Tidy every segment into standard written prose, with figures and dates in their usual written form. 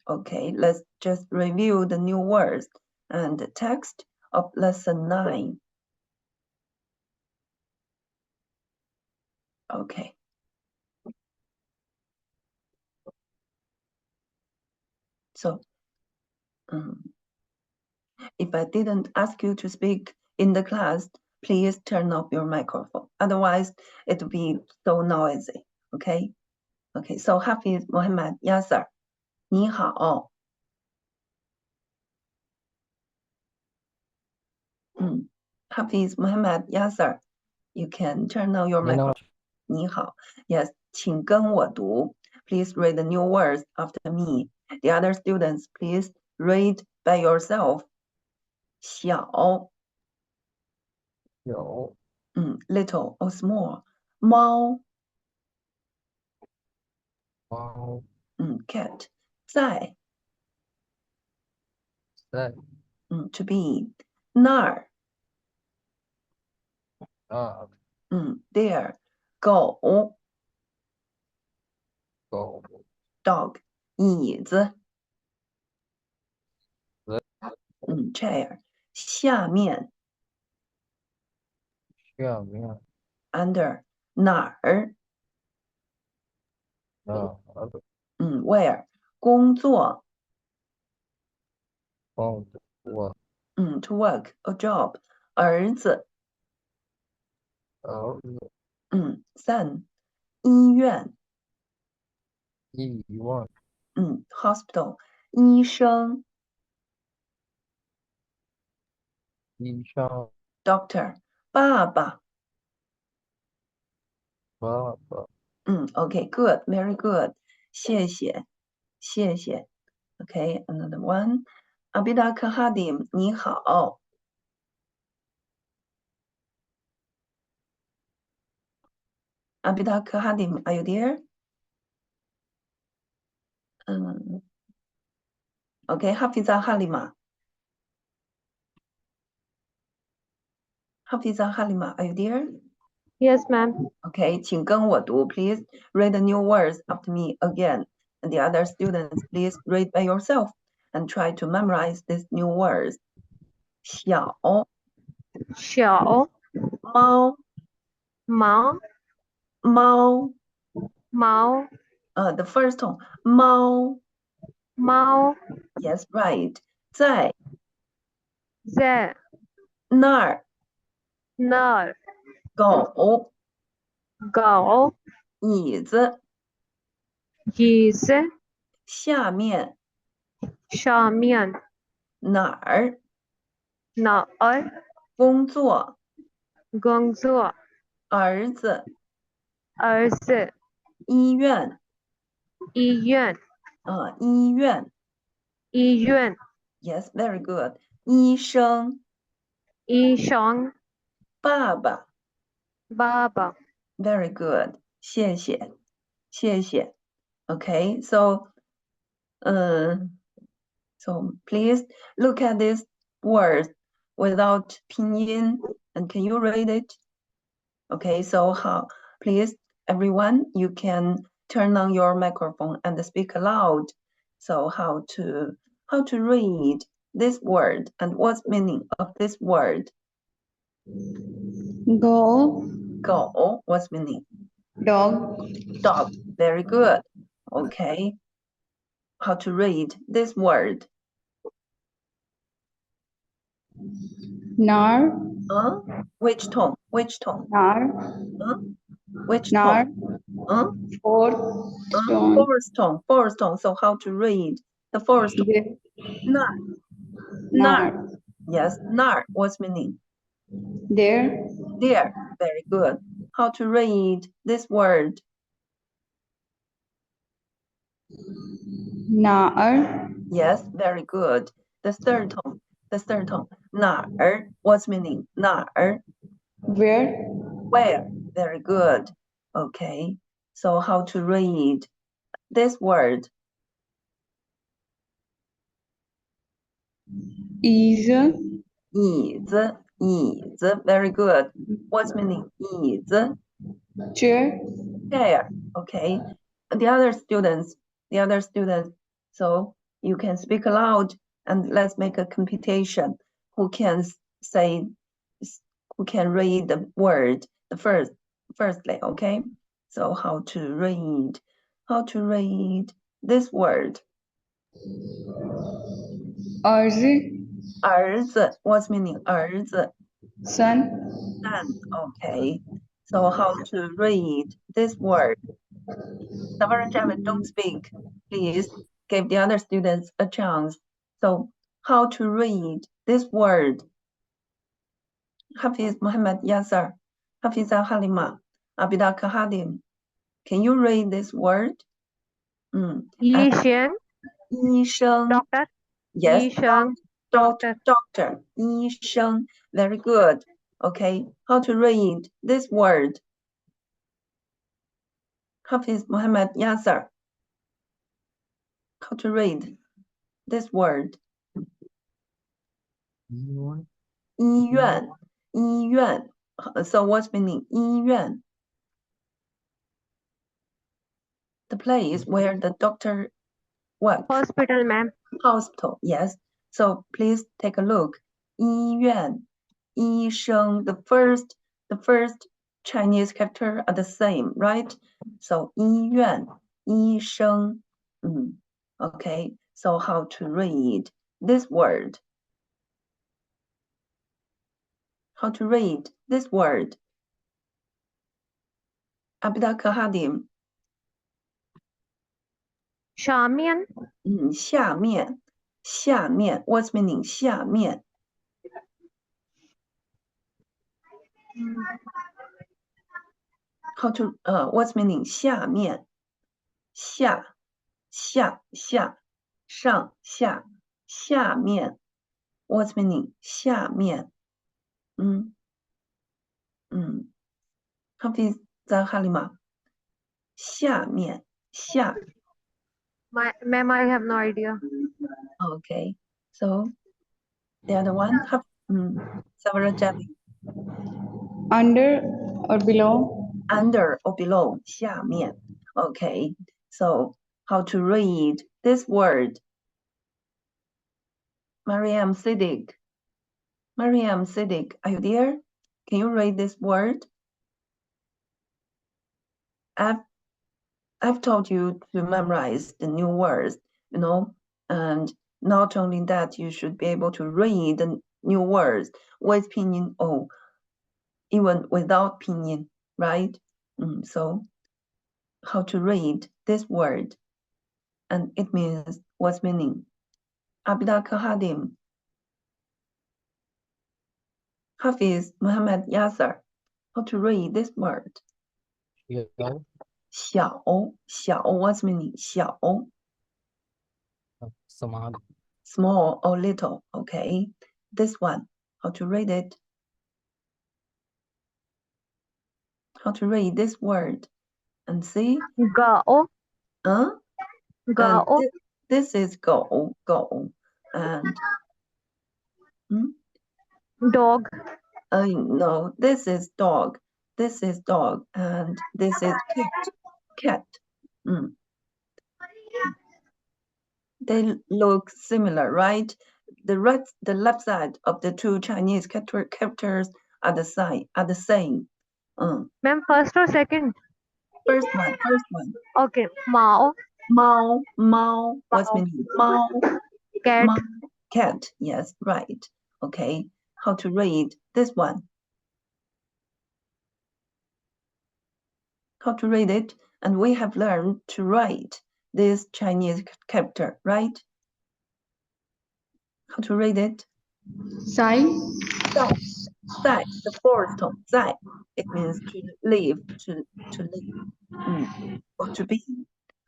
Okay, let's just review the new words and the text of lesson 9. Okay. So, if I didn't ask you to speak in the class, please turn off your microphone. Otherwise, it will be so noisy. Okay? Okay, so Hafiz Mohammed Yasser, 你好。Hafiz Mohammed Yasser, you can turn on your microphone. 你好. Yes, 请跟我读. Please read the new words after me. The other students, please read by yourself. 小. 有 Little or small. 猫. 猫 Cat. 在. 在 To be. 那儿. 那 There. 狗. 狗 Dog. 椅子. 子 Chair. 下面. 下面 Under. 哪儿. 那 Where. 工作. 工作 To work. A job. 儿子. 儿子 Son. 医院. 医院 Hospital. 医生. 医生 Doctor. 爸爸. 爸爸 Okay, good. Very good. 谢谢. 谢谢. Okay, another one. Abida Kahadim, 你好. Abida Kahadim, are you there? Okay, Hafiza Halima. Hafiza Halima, are you there? Yes, ma'am. Okay, 请跟我读, please read the new words after me again. And the other students, please read by yourself and try to memorize these new words. 小. 小 猫. 毛 猫. 毛 The first one. 猫. 猫 Yes, right. 在. 在那儿. 那儿 狗. 狗椅子. 椅子下面. 上面哪儿. 哪儿工作. 工作儿子. 儿子医院. 医院医院. 医院 Yes, very good. 医生. 医生爸爸. 爸爸 Very good. 谢谢. 谢谢. Okay, so please look at this word without pinyin, and can you read it? Okay, so please, everyone, you can turn on your microphone and speak aloud. So how to read this word and what's meaning of this word? Go. Go, what's meaning? Dog. Dog, very good. Okay. How to read this word? Nar. Which tone? Which tone? Nar. Which Nar. tone? Fourth stone. Fourth tone. Fourth tone. So how to read the fourth tone? Nar. Nar. Yes, nar. What's meaning? There. There. Very good. How to read this word? Nar. Yes, very good. The third tone. The third tone. Nar. What's meaning? Nar. Where. Where? Very good. Okay. So how to read this word? Is. 椅子. Very good. What's meaning? 椅子. Chair. Chair. Okay. The other students, the other students. So you can speak aloud and let's make a competition. Who can say, who can read the word the firstly, okay? So how to read this word. 儿子儿子, what's meaning 儿子? son, Son, okay. So how to read this word? Savarajama, don't speak. Please give the other students a chance. So how to read this word? Hafiz Muhammad Yasser, Hafiza Halima, Abida Kahadim. Can you read this word? 医生医生. doctor Yes, 医生 doctor, 医生. Very good. Okay, how to read this word? Hafiz Muhammad Yasser. How to read this word? 医院. So what's meaning 医院? The place where the doctor works. hospital ma'am Hospital, yes. So please take a look. 医院, 医生, the first Chinese character are the same, right? So 医院, 医生. Okay, so how to read this word? How to read this word? Abida Kahadim. 下面下面. What's meaning 下面? How to what's meaning 下面? 下上下下面. What's meaning 下面? Hafiz Halima. 下面下. ma'am I have no idea Okay, so the other one, Savarajali. under or below, Under or below, 下面. Okay, so how to read this word? Mariam Siddiq. Mariam Siddiq, are you there? Can you read this word? I've told you to memorize the new words, and not only that, you should be able to read the new words with pinyin or even without pinyin, right? So how to read this word? And it means what's meaning? Abida Kahadim. Hafiz Muhammad Yasser. How to read this word? 小 what's meaning 小? Small or little, okay. This one, how to read it? How to read this word? And see? gao gao This is go. And dog no, this is dog. This is dog, and this is cat. They look similar, right? The left side of the two Chinese characters are the same. ma'am first or second First one. okay mao Mao. What's meaning? Mao. cat Mao. Cat. Yes, right. Okay. How to read this one? How to read it? And we have learned to write this Chinese character, right? How to read it? 在 在, the fourth tone, 在. It means to live, to live, or to be.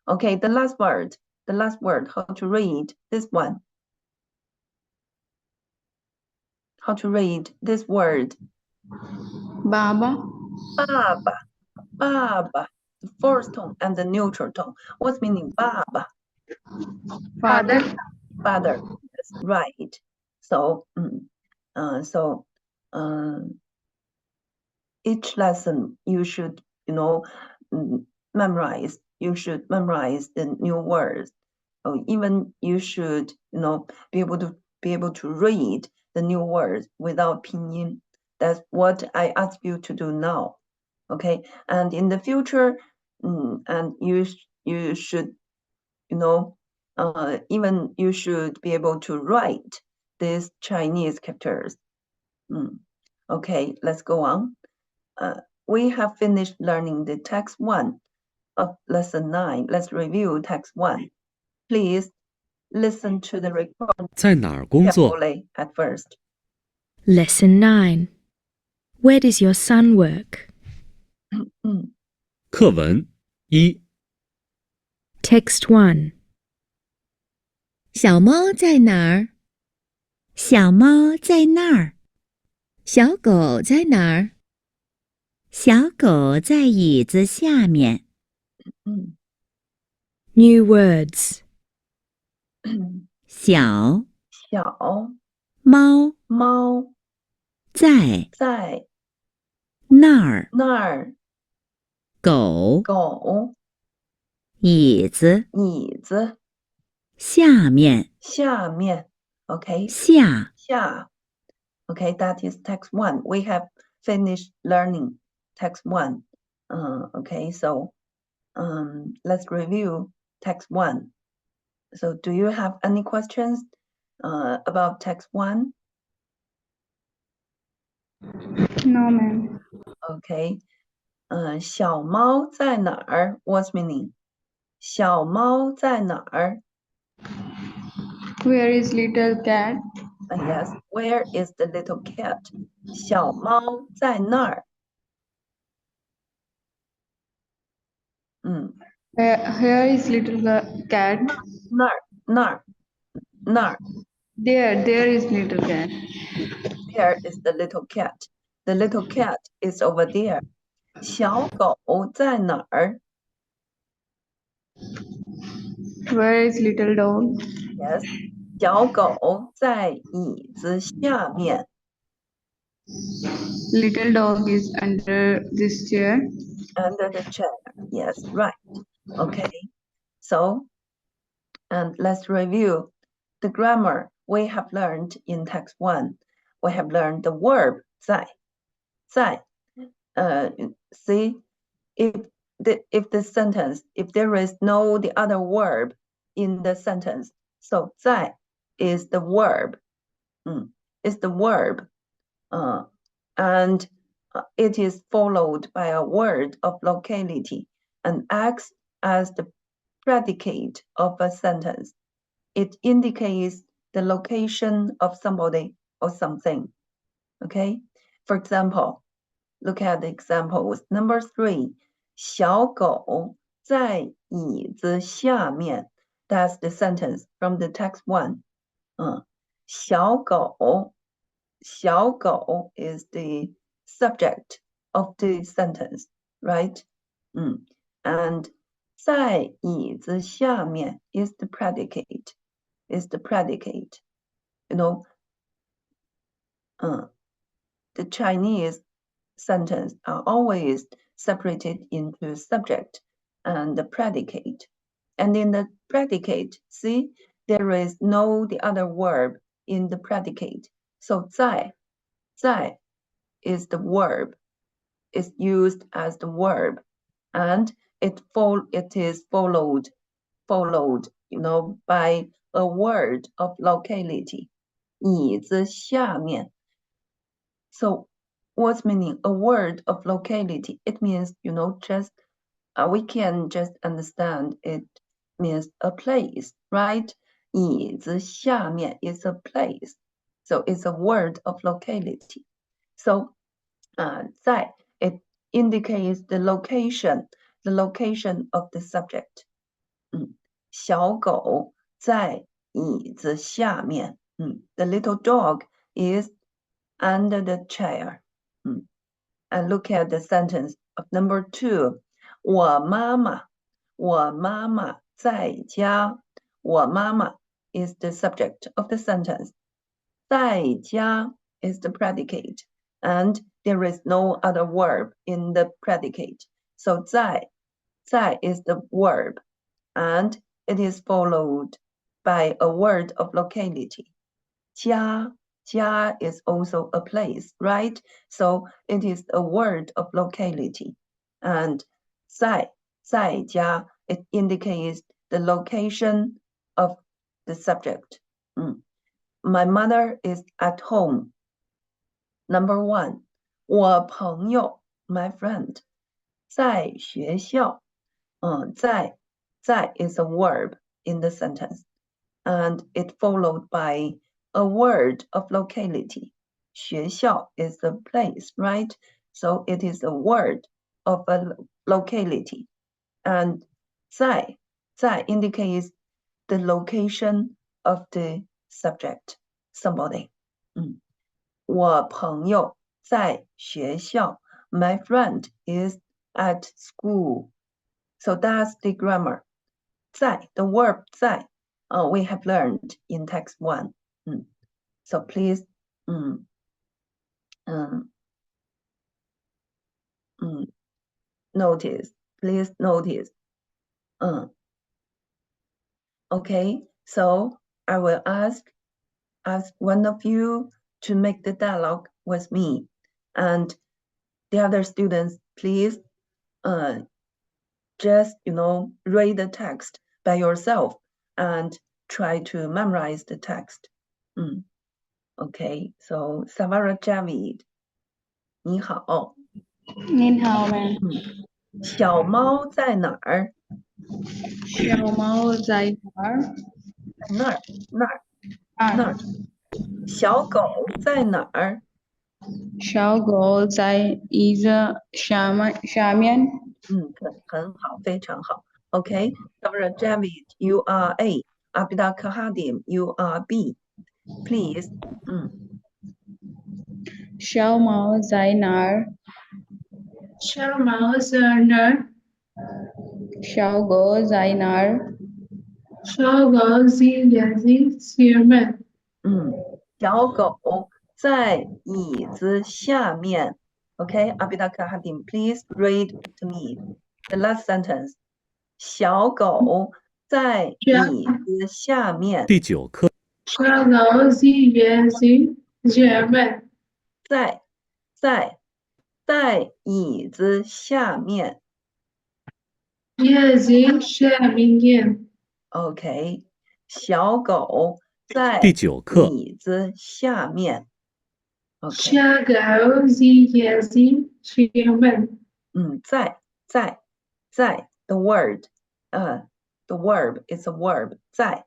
Okay, the last word, how to read this one? How to read this word? 爸爸 Baba, the fourth tone and the neutral tone. What's meaning Baba? father, Father, that's right. So, each lesson you should, memorize you should memorize the new words. Or even you should, be able to read the new words without pinyin. That's what I ask you to do now. Okay, and in the future, and you should, even you should be able to write these Chinese characters. Okay, let's go on. We have finished learning the text 1 of lesson 9. Let's review text 1. Please listen to the recording 在哪儿工作？ carefully at first. Lesson 9. Where does your son work? 课文一， Text 1. 小猫在哪儿？小猫在那儿。小狗在哪儿？小狗在椅子下面。 New words. 小小猫猫在在那儿。那儿，狗狗椅子椅子下面。下面。Okay, 下下。Okay, that is text 1. We have finished learning text 1. Okay, so let's review text 1. So do you have any questions about text 1? No, ma'am. Okay. 小猫在哪儿 What's meaning? 小猫在哪儿 Where is little cat? Yes. Where is the little cat? 小猫在那儿 Here is little cat. 那儿那儿那儿 There is little cat. There is the little cat. The little cat is over there. 小狗在哪儿 Where is little dog? Yes. 小狗在椅子下面 Little dog is under this chair. Under the chair. Yes, right. Okay. So, and let's review the grammar we have learned in text 1. We have learned the verb 在. 在. See, if the sentence, if there is no the other verb in the sentence, so 在 is the verb. Is the verb. And it is followed by a word of locality and acts as the predicate of a sentence. It indicates the location of somebody or something. Okay? For example, look at the examples. Number 3, 小狗在椅子下面. That's the sentence from the text 1. 小狗is the subject of the sentence, right? And 在椅子下面 is the predicate. You know, the Chinese sentence are always separated into subject and the predicate. And in the predicate, see, there is no the other verb in the predicate. So 在 is the verb, is used as the verb, and it is followed, by a word of locality. 椅子下面. So what's meaning a word of locality? It means, just we can just understand it means a place, right? 椅子下面 is a place. So it's a word of locality. So 在 it indicates the location of the subject. 小狗在椅子下面. The little dog is under the chair. And look at the sentence of number 2. 我妈妈在家. 我妈妈 is the subject of the sentence. 在家 is the predicate. And there is no other verb in the predicate. So 在在 is the verb, and it is followed by a word of locality. 家 is also a place, right? So it is a word of locality. And 在家, it indicates the location of the subject. My mother is at home. Number 1, 我朋友 my friend 在学校。在 is a verb in the sentence, and it followed by a word of locality. 学校 is the place, right? So it is a word of a locality. And 在 indicates the location of the subject, somebody. 我朋友在学校. My friend is at school. So that's the grammar. 在 the verb 在 we have learned in text 1. So please notice. Please notice. Okay, so I will ask one of you to make the dialogue with me, and the other students, please just read the text by yourself and try to memorize the text. Okay, so Savara Javid, 你好。您好 ma'am. 小猫在哪儿？小猫在哪儿？那儿。那儿。小狗在哪儿？小狗在椅子下面。很好，非常好。Okay, Savara Javid, you are A. Abida Kahadim, you are B. Please. 小猫在哪儿？小猫在哪儿？小狗在哪儿？小狗在椅子下面。小狗在椅子下面。Okay, Abida Kahadim, please read to me the last sentence. 小狗在椅子下面。第9课。小狗在椅子下面。在椅子下面。椅子下面。OK， 小狗在第9课。椅子下面。小狗在椅子下面。在 the word, the verb is a verb. 在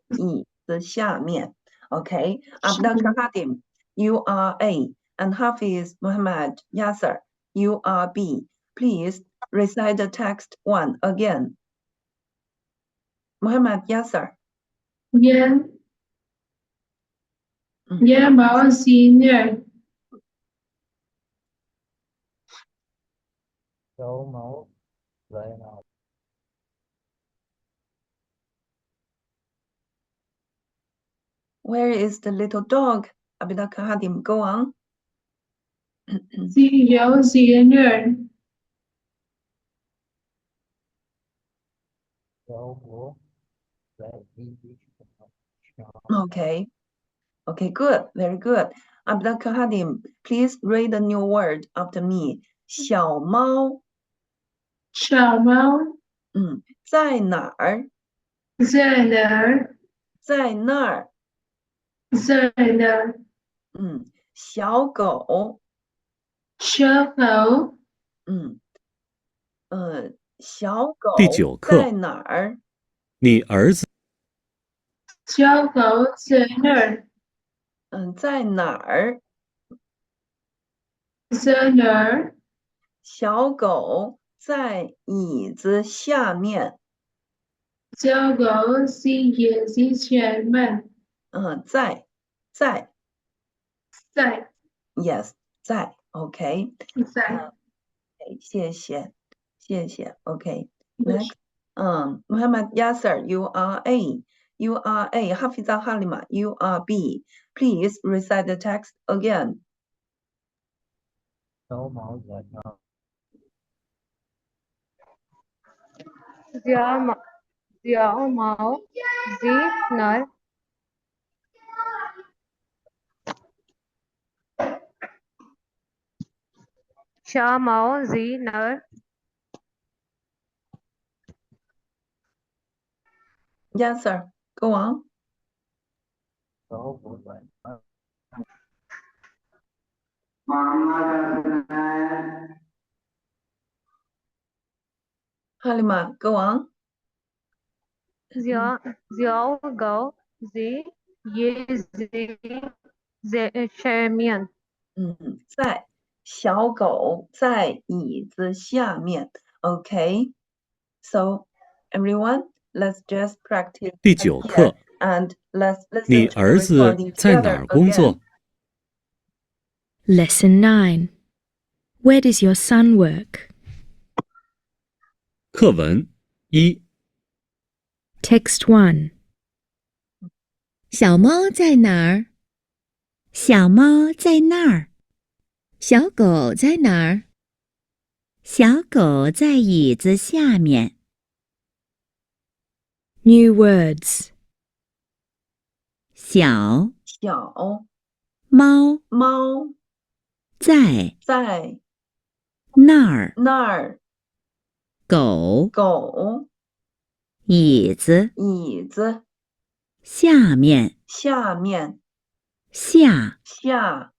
椅子下面。Okay, Abdul Kahadim, you are A, and Hafiz Muhammad Yasser, you are B. Please recite the text 1 again. Muhammad Yasser. 猫在哪儿？小猫在哪儿？ Where is the little dog? Abdul Kahadim, go on. 小狗在哪儿？小狗在椅子上。 Okay, good, very good. Abdul Kahadim, please read the new word after me. 小猫。小猫。在哪儿？在哪儿？在那儿。在哪儿？小狗。小狗。小狗第9课。在哪儿？你儿子。小狗在哪儿？在哪儿？在哪儿？小狗在椅子下面。小狗在椅子下面。在。在。 Yes, 在。Okay. 在。谢谢。Okay. Next. Muhammad Yasser, you are A. You are A. Hafiza Halima, you are B. Please recite the text again. 小猫在哪儿？ Xiao Mao Zi Ner. Xiao Mao Zi Ner. Yes, sir. Go on. Số của bạn Halima, go on. Xiao Gao Zi Yi Zi Shen Mian. 在小狗在椅子下面。Okay, so everyone, let's just practice 第9 again 课， and let's 你 listen to the 儿子 recording 在哪 together 儿工 again. 作？ Lesson 9. Where does your son work? 课文1， Text 1. 小猫在哪儿？小猫在那儿。小狗在哪儿？小狗在椅子下面。 New words. 小小猫猫在在那儿。那儿，狗狗椅子椅子下面。下面下 下。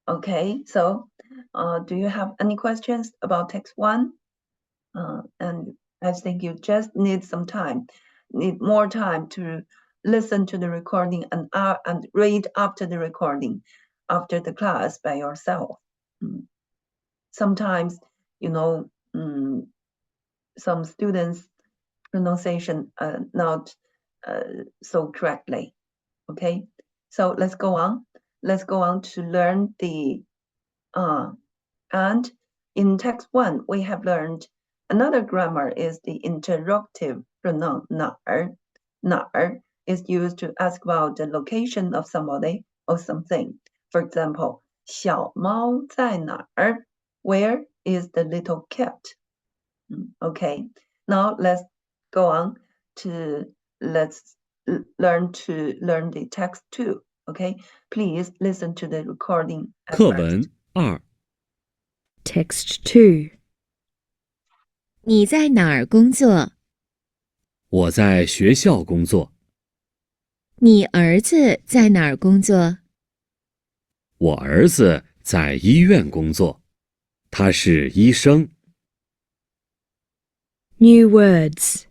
Okay, so do you have any questions about text 1? And I think you just need some time, need more time to listen to the recording and read after the recording, after the class by yourself. Sometimes, you know, some students' pronunciation not so correctly. Okay, so let's go on. Let's go on to learn the and in text 1 we have learned another grammar is the interrogative pronoun 哪儿. 哪儿 is used to ask about the location of somebody or something. For example, 小猫在哪儿? Where is the little cat? Okay, now let's go on to let's learn the text 2. Okay, please listen to the recording at 课 first. 文2， Text 2. 你在哪儿工作？我在学校工作。你儿子在哪儿工作？我儿子在医院工作，他是医生。 New words.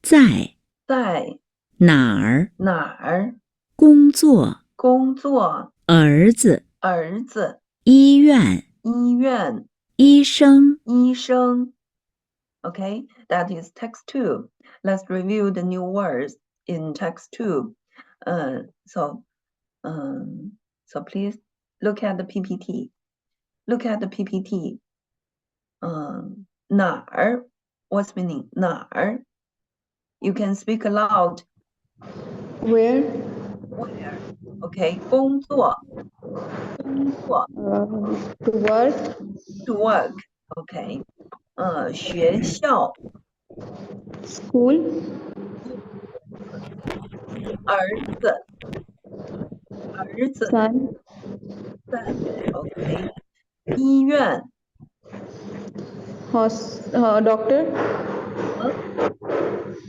在在哪儿哪儿工作？工作？儿子儿子医院医院医生。医生。Okay, that is text 2. Let's review the new words in text 2. So please look at the PPT. Look at the PPT. 哪儿 What's meaning 哪儿? You can speak aloud. Where? Where? Okay, 工作 To work. to work. Okay. 学校 School. 儿子 Son. Okay. 医院 Doctor.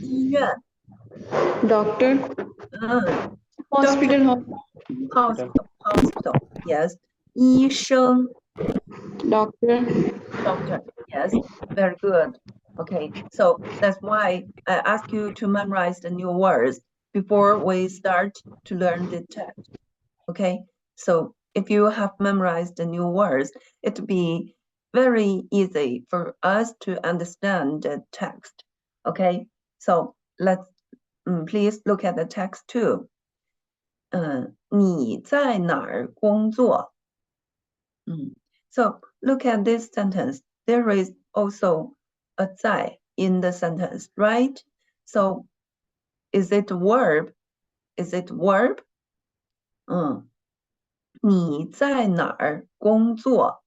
医院 Doctor. Hospital. hospital. Yes. 医生 Doctor. doctor. Yes. Very good. Okay. So that's why I ask you to memorize the new words before we start to learn the text. Okay. So if you have memorized the new words, it will be very easy for us to understand the text. Okay. So let's please look at the text too. 你在哪儿工作? So look at this sentence. There is also a 在 in the sentence, right? So is it a verb? Is it a verb? 你在哪儿工作?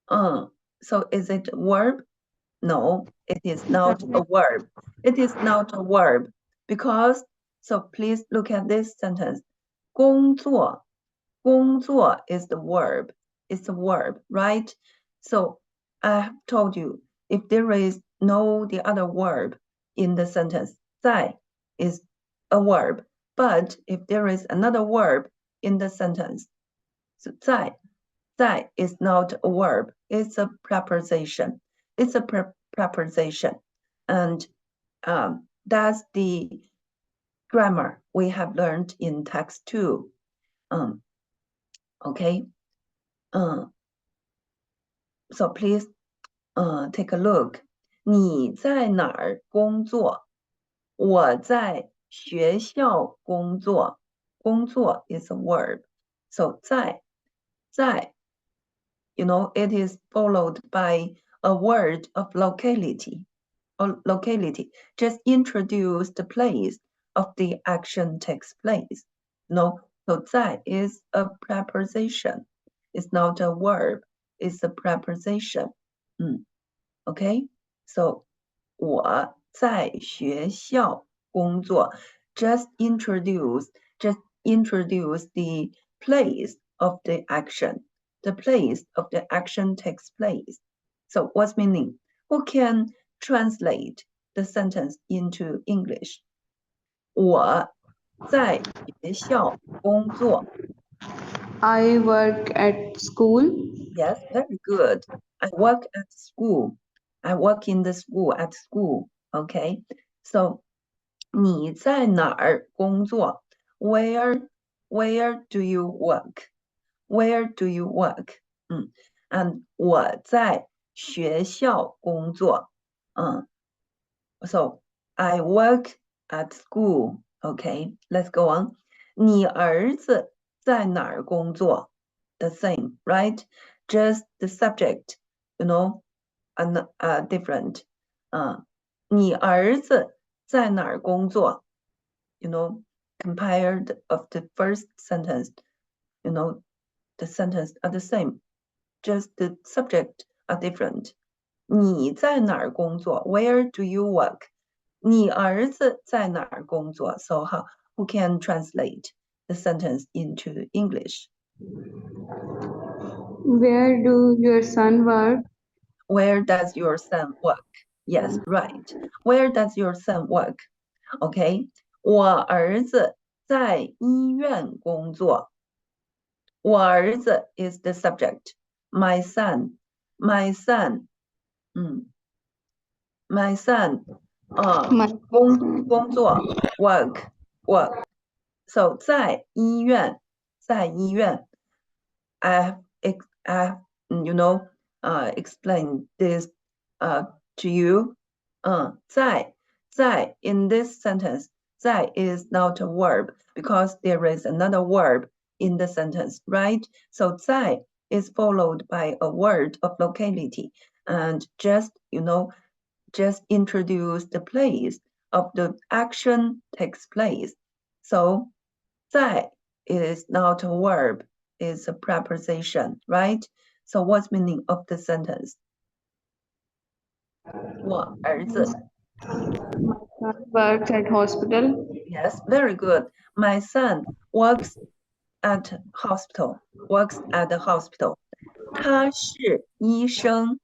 So is it a verb? No, it is not a verb. It is not a verb because, so please look at this sentence. 工作,工作 is the verb. It's a verb, right? So I have told you, if there is no the other verb in the sentence, 在 is a verb. But if there is another verb in the sentence, so 在 is not a verb. It's a preposition. It's a preposition. And that's the grammar we have learned in text 2. Okay. So please take a look. 你在哪儿工作？我在学校工作。工作 is a verb. So 在 you know, it is followed by a word of locality. Or locality. Just introduce the place of the action takes place. No, so 在 is a preposition. It's not a verb. It's a preposition. Okay, so 我在学校工作. Just introduce the place of the action. The place of the action takes place. So what's meaning? Who can translate the sentence into English? 我在学校工作. I work at school. Yes, very good. I work at school. I work in the school, at school. Okay, so 你在哪儿工作? Where do you work? Where do you work? And 我在学校工作. So I work at school. Okay, let's go on. 你儿子在哪儿工作? The same, right? Just the subject, you know, and different. 你儿子在哪儿工作? You know, compared of the first sentence, you know, the sentence are the same. Just the subject are different. 你在哪儿工作? Where do you work? 你儿子在哪儿工作? So who can translate the sentence into English? Where do your son work? Where does your son work? Yes, right. Where does your son work? Okay. 我儿子在医院工作. 我儿子 is the subject. My son. My son. My son. 工作 work. So 在医院 I have you know explained this to you. 在 in this sentence, 在 is not a verb because there is another verb in the sentence, right? So 在 is followed by a word of locality, and just introduce the place of the action takes place. So 在 is not a verb, it's a preposition, right? So what's meaning of the sentence? 我儿子 Works at hospital. Yes, very good. My son works at hospital. Works at the hospital. 他是医生.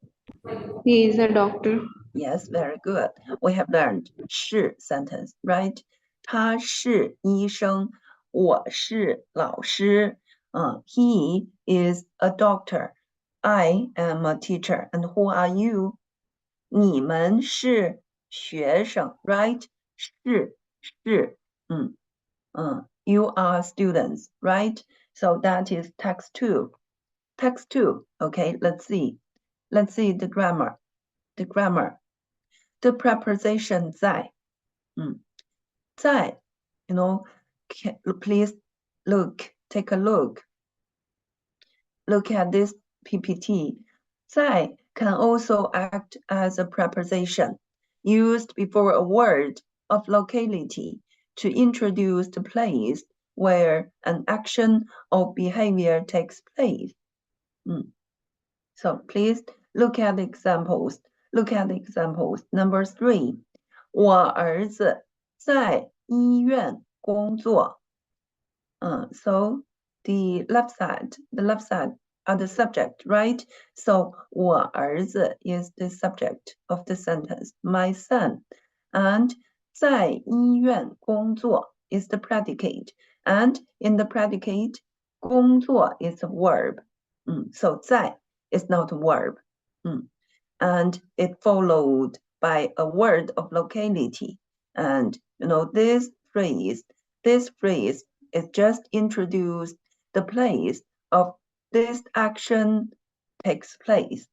He is a doctor. Yes, very good. We have learned 是 sentence, right? 他是医生，我是老师。He is a doctor. I am a teacher. And who are you? 你们是学生 right? 是 you are students, right? So that is text 2. Text 2, okay, let's see the grammar. The preposition 在. 在, please take a look at this PPT. 在 can also act as a preposition used before a word of locality to introduce the place where an action or behavior takes place. So please look at the examples. look at the examples. Number 3, 我儿子在医院工作。So the left side are the subject, right? So 我儿子 is the subject of the sentence, my son. And 在医院工作 is the predicate. And in the predicate, 工作 is a verb. So 在 is not a verb. And it followed by a word of locality. And this phrase it just introduced the place of this action takes place.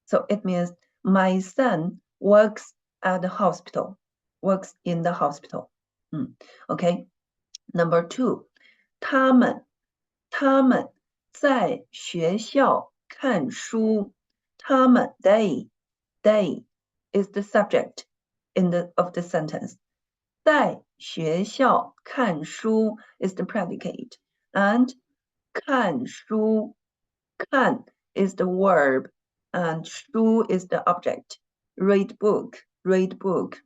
So it means my son works at the hospital, works in the hospital. Okay. Number 2, 他们在学校看书。他们 they is the subject of the sentence. 在学校看书 is the predicate. And 看书 看 is the verb and 书 is the object. Read book,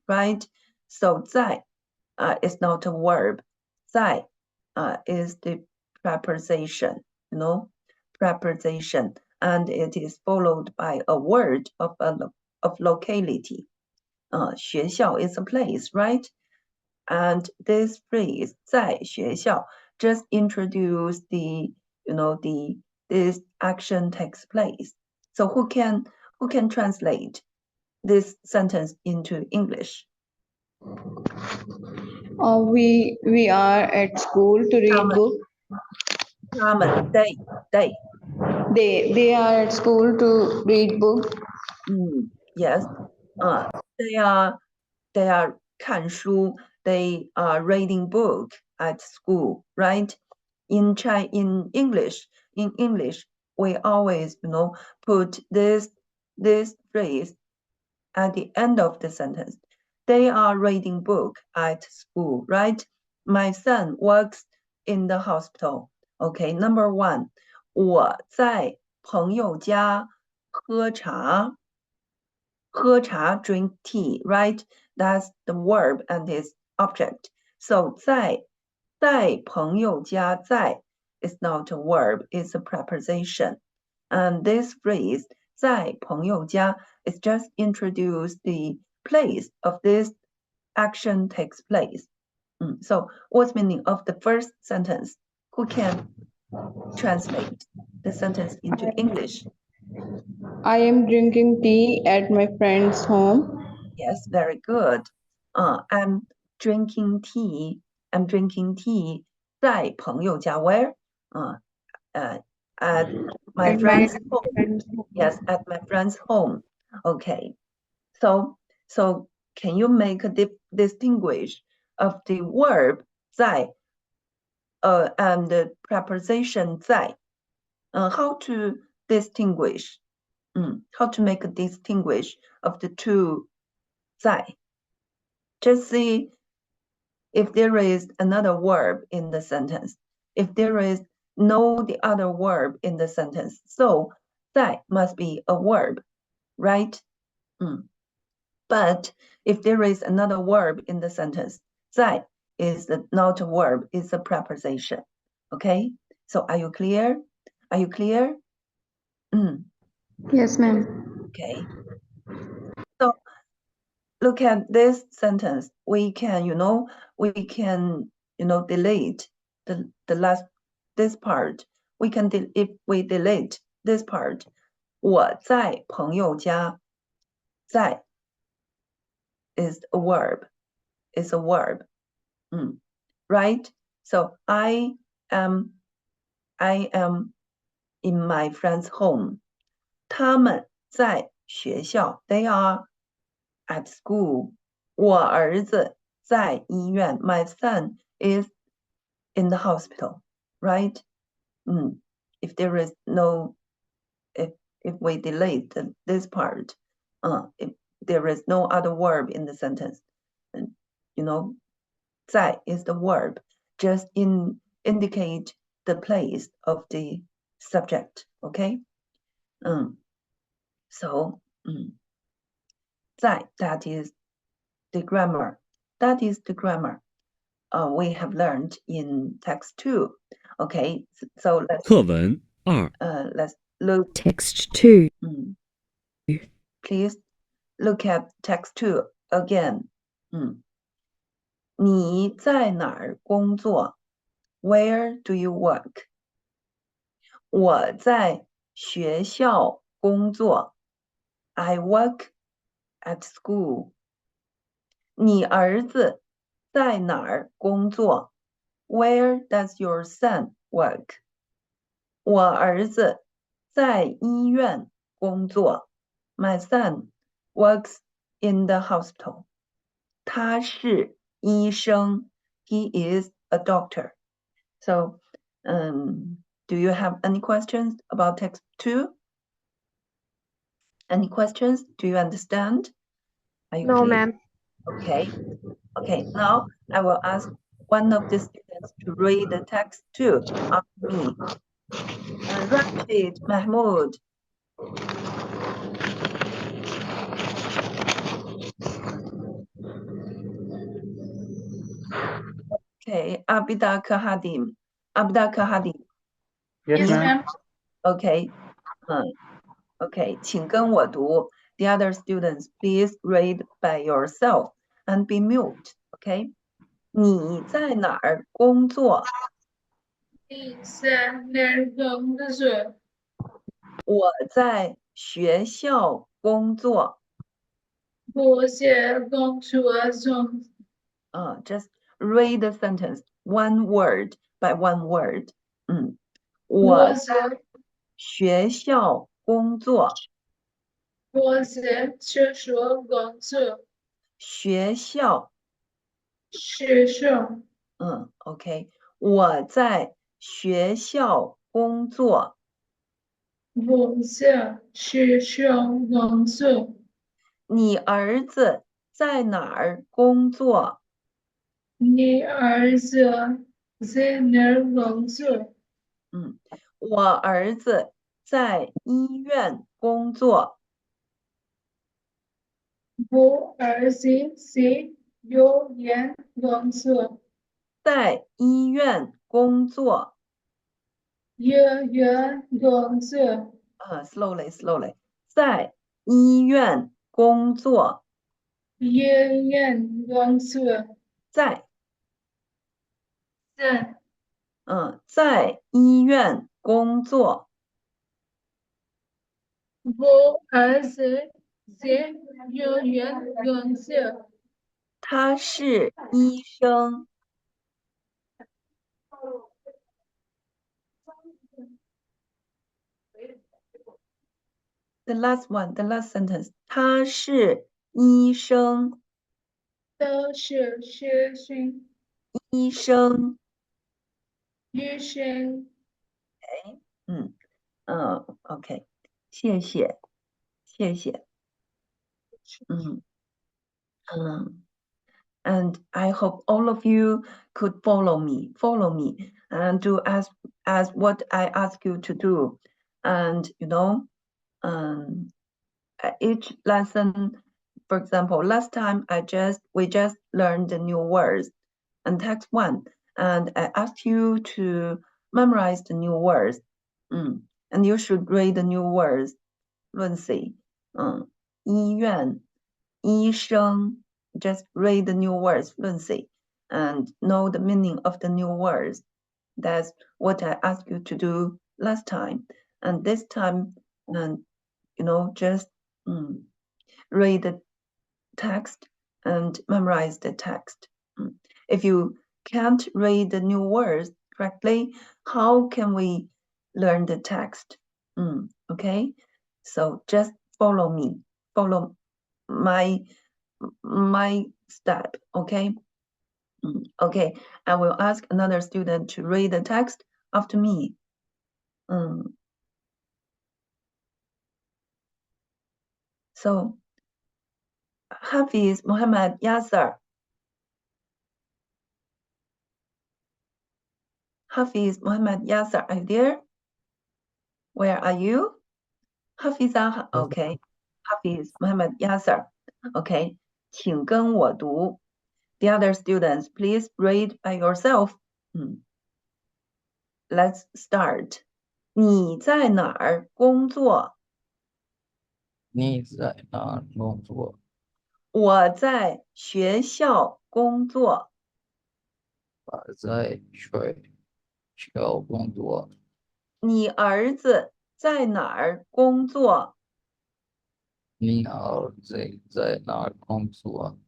right? So 在 is not a verb. 在 is the preposition, preposition, and it is followed by a word of locality. 学校 is a place, right? And this phrase 在学校 just introduce this action takes place. So who can translate this sentence into English? We are at school to read book. 他们 They are at school to read book. Yes. They are 看书. They are reading book at school, right? In English, we always, put this phrase at the end of the sentence. They are reading book at school, right? My son works in the hospital. Okay, number 1, 我在朋友家喝茶。喝茶 drink tea, right? That's the verb and its object. So 在朋友家在 is not a verb, it's a preposition. And this phrase 在朋友家 is just introduce the place of this action takes place. So what's meaning of the first sentence? Who can translate the sentence into English? I am drinking tea at my friend's home. Yes, very good. I'm drinking tea. 在朋友家 where? At my friend's home. Yes, at my friend's home. Okay. So can you make a distinguish of the verb 在 and the preposition 在? How to distinguish? How to make a distinguish of the two 在? Just see if there is another verb in the sentence. If there is no the other verb in the sentence, so 在 must be a verb, right? But if there is another verb in the sentence, 在 is not a verb, it's a preposition. Okay? So are you clear? Are you clear? Yes, ma'am. Okay. So look at this sentence. We can, delete the last this part. We can if we delete this part, 我在朋友家，在 is a verb. It's a verb. Right? So I am in my friend's home. 他们在学校. They are at school. 我儿子在医院. My son is in the hospital, right? If there is no, if we delete this part, if there is no other verb in the sentence, and 在 is the verb, just indicate the place of the subject, okay? So 在 that is the grammar. That is the grammar. We have learned in text 2. Okay, so课文2， let's look. Text 2. Please look at text 2 again. 你在哪儿工作 Where do you work? 我在学校工作 I work at school. 你儿子在哪儿工作 Where does your son work? 我儿子在医院工作 My son works in the hospital. 他是医生 He is a doctor. So, do you have any questions about text 2? Any questions? Do you understand? Are you No, clear? ma'am. Okay. Okay, now I will ask one of the students to read the text 2 after me. Rashid Mahmoud. Okay, Abida Kahadim. Abida Kahadim. Yes, ma'am. Okay. Okay, 请跟我读. The other students, please read by yourself and be mute. Okay. 你在哪儿工作？你在哪儿工作？我在学校工作。我在工作中。Just read the sentence one word by one word. 我在学校工作。我在学校工作。学校。学校。OK. 我在学校工作。我在学校工作。你儿子在哪儿工作？你儿子在哪儿工作？我儿子在医院工作。我儿子在幼儿园工作。在医院工作。幼儿园工作。slowly. 在医院工作。幼儿园工作。在。在。在医院工作。我儿子在幼儿园工作。他是医生。The last one, the last sentence. 他是医生。他是学生。医生。医生。OK. 谢谢。And I hope all of you could follow me and do as what I ask you to do. And each lesson, for example, last time we just learned the new words and text 1, and I asked you to memorize the new words. And you should read the new words. 论词，医院，医生。Just read the new words, 论词 and know the meaning of the new words. That's what I asked you to do last time. And this time, just read the text and memorize the text. If you can't read the new words correctly, how can we learn the text? Okay, so just follow me, follow my step. Okay. Okay, I will ask another student to read the text after me. So Hafiz Muhammad Yasser. Hafiz Muhammad Yasser, are you there? Where are you? Hafiza, okay. Hafiz Muhammad Yasser. OK，请跟我读。The other students, please read by yourself. Let's start. 你在哪儿工作？你在哪工作？我在学校工作。我在学校工作。你儿子在哪儿工作？你儿子在哪工作？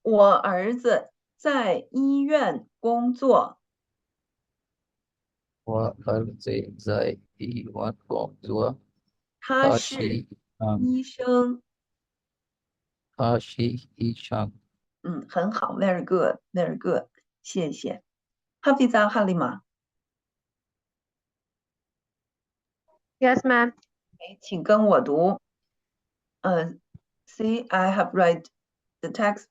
我儿子在医院工作。我儿子在医院工作。他是医生。他是医生。很好，very good，very good，谢谢。Hafiza Halima， Yes, ma'am. 请跟我读。See, I have read the text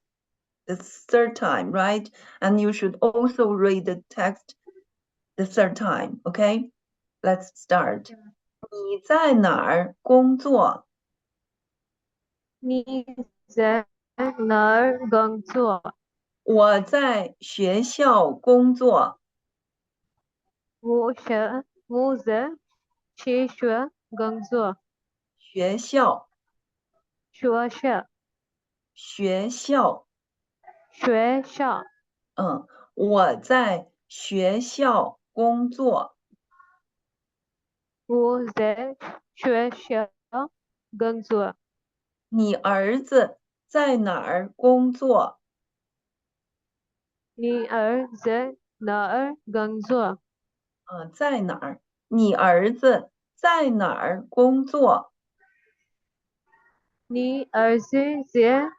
the third time, right? And you should also read the text the third time, okay? Let's start. 你在哪儿工作？你在哪儿工作？我在学校工作。我在学校工作。学校。学校。学校。学校。我在学校工作。我在学校工作。你儿子在哪儿工作？你儿子哪儿工作？在哪儿？你儿子在哪儿工作？你儿子在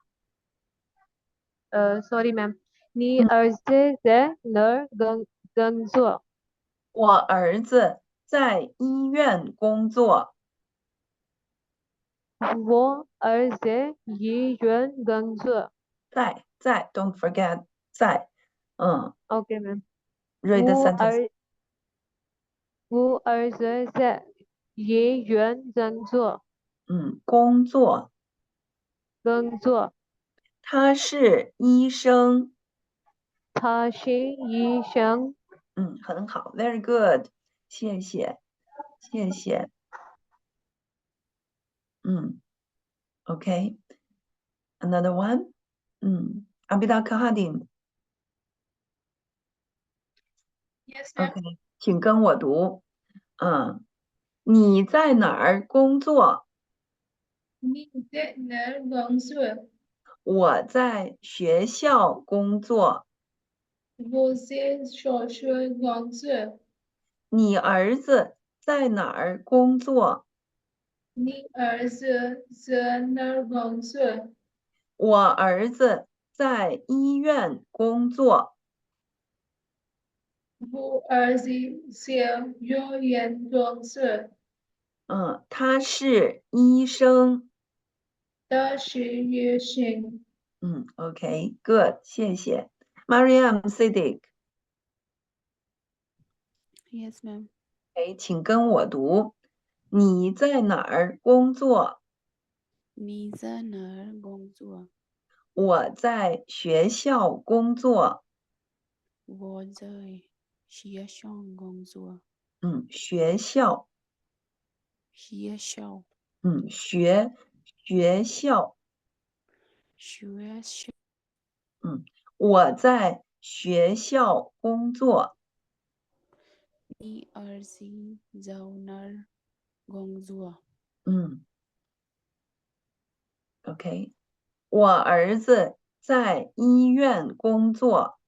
sorry ma'am，你儿子在哪儿工作？我儿子在医院工作。我儿子医院工作。在 ，don't forget 在。OK ma'am。read the sentence. 我儿子在医院工作。工作。工作。他是医生。他是医生。很好，very good，谢谢，谢谢。OK， another one。Abida Kahadim。Yes, OK，请跟我读。你在哪儿工作？你在哪儿工作？我在学校工作。我在学校工作。你儿子在哪儿工作？你儿子在哪儿工作？我儿子在医院工作。我儿子在医院工作。他是医生。他是医生。OK，good，谢谢。Mariam Siddiq。Yes, ma'am. 请跟我读。你在哪儿工作？你在哪儿工作？我在学校工作。我在学校工作。学校。学校。学校。学校。我在学校工作。你儿子在哪儿工作？OK，我儿子在医院工作。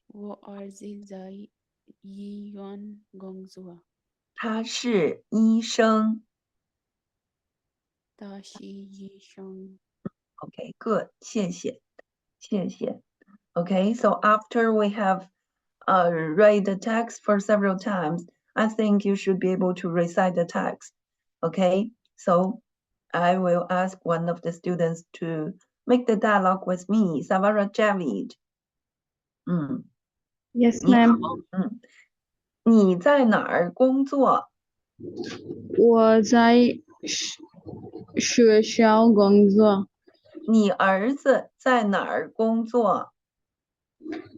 我儿子在医院工作。他是医生。他是医生。OK，good，谢谢，谢谢。Okay, so after we have read the text for several times, I think you should be able to recite the text. Okay, so I will ask one of the students to make the dialogue with me, Savara Javid. Yes, 你好， ma'am. 你在哪儿工作？我在学校工作。你儿子在哪儿工作？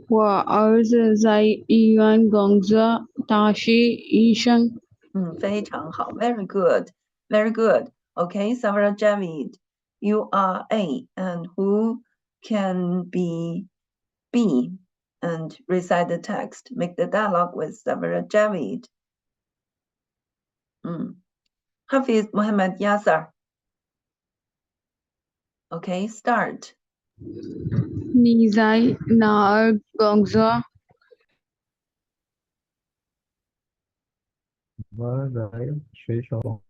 我儿子在医院工作，他是医生。非常好 ，very good, very good. Okay, Savara Javid, you are A, and who can be B? And recite the text. Make the dialogue with Savara Javid. Hafiz Muhammad Yasser. Okay, start. 你在哪儿工作？我在学校工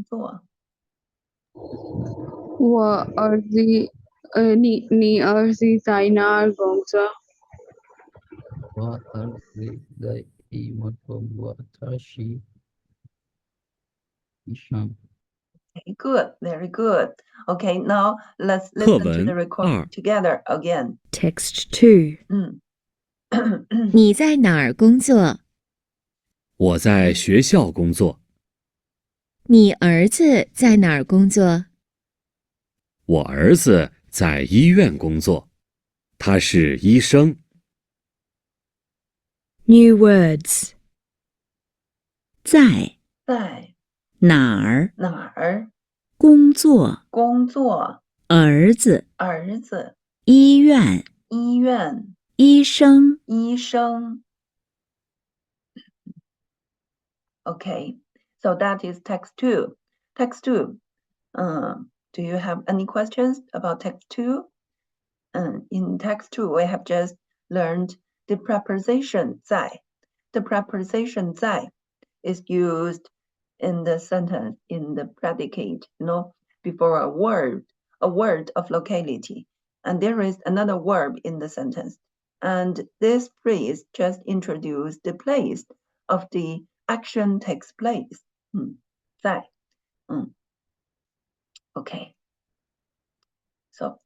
作。我儿子，你儿子在哪儿工作？我儿子在医院工作，他是医生。Okay, good, very good. Okay, now let's 课 listen to the 文 recording 2 together again. Text 2. 你在哪儿工作？我在学校工作，你儿子在哪儿工作？我儿子在医院工作，他是医生。 New words. 在在哪儿哪儿工作？工作？儿子，儿子，医院，医院，医生。医生。Okay, so that is text 2. Text 2. Do you have any questions about text 2? In text 2, we have just learned the preposition 在. The preposition 在 is used in the sentence, in the predicate, before a word of locality. And there is another verb in the sentence. And this phrase just introduces the place of the action takes place. 在. Okay. So,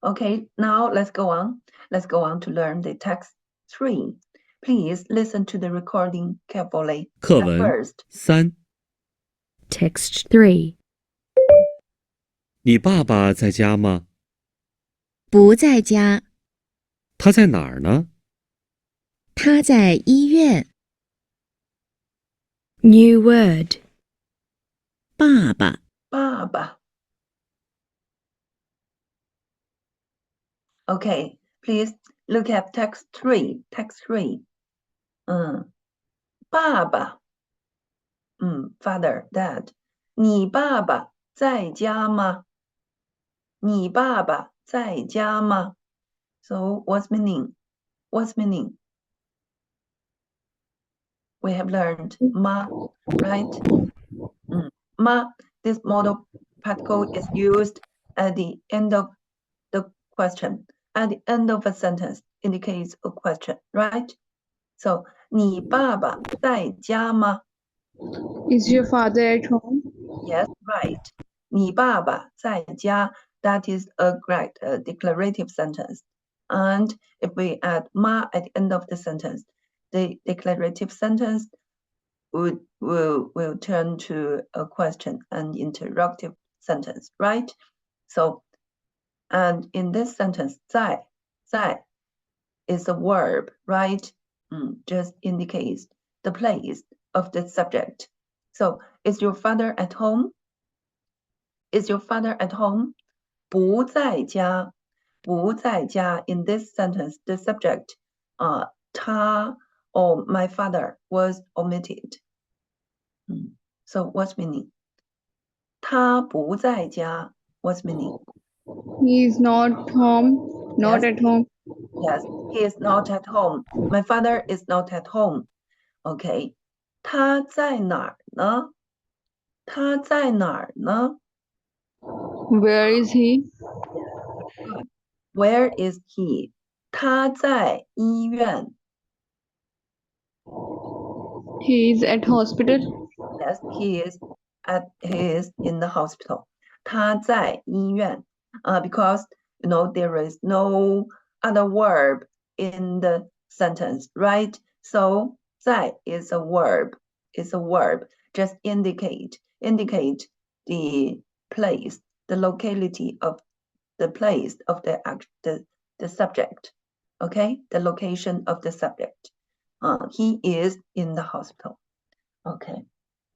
okay, now let's go on. Let's go on to learn the text 3. Please listen to the recording carefully. 课 At 文 first, 3， Text 3. 你爸爸在家吗？不在家，他在哪儿呢？他在医院。 New word. 爸爸，爸爸. Okay, please look at text 3. Text 3. 爸爸. Father, dad. 你爸爸在家吗？你爸爸在家吗？ So what's meaning? What's meaning? We have learned ma, right? Ma, this modal particle is used at the end of the question. At the end of a sentence indicates a question, right? So, 你爸爸在家吗？ Is your father at home? Yes, right. 你爸爸在家, that is a correct declarative sentence. And if we add ma at the end of the sentence, the declarative sentence will turn to a question, an interrogative sentence, right? So, and in this sentence, 在 is a verb, right? Just indicates the place of the subject. So, is your father at home? Is your father at home? 不在家. 不在家 in this sentence, the subject, 他 or my father was omitted. So what's meaning? 他不在家. What's meaning? He is not home. Not Yes. at home. Yes, he is not at home. My father is not at home. Okay. 他在哪儿呢？他在哪儿呢？ Where is he? Where is he? 他在医院. He is at hospital. Yes, he is in the hospital. 他在医院. Because there is no other verb in the sentence, right? So 在 is a verb. It's a verb. just indicate the place, the locality of the place of the subject. Okay, the location of the subject. He is in the hospital. Okay,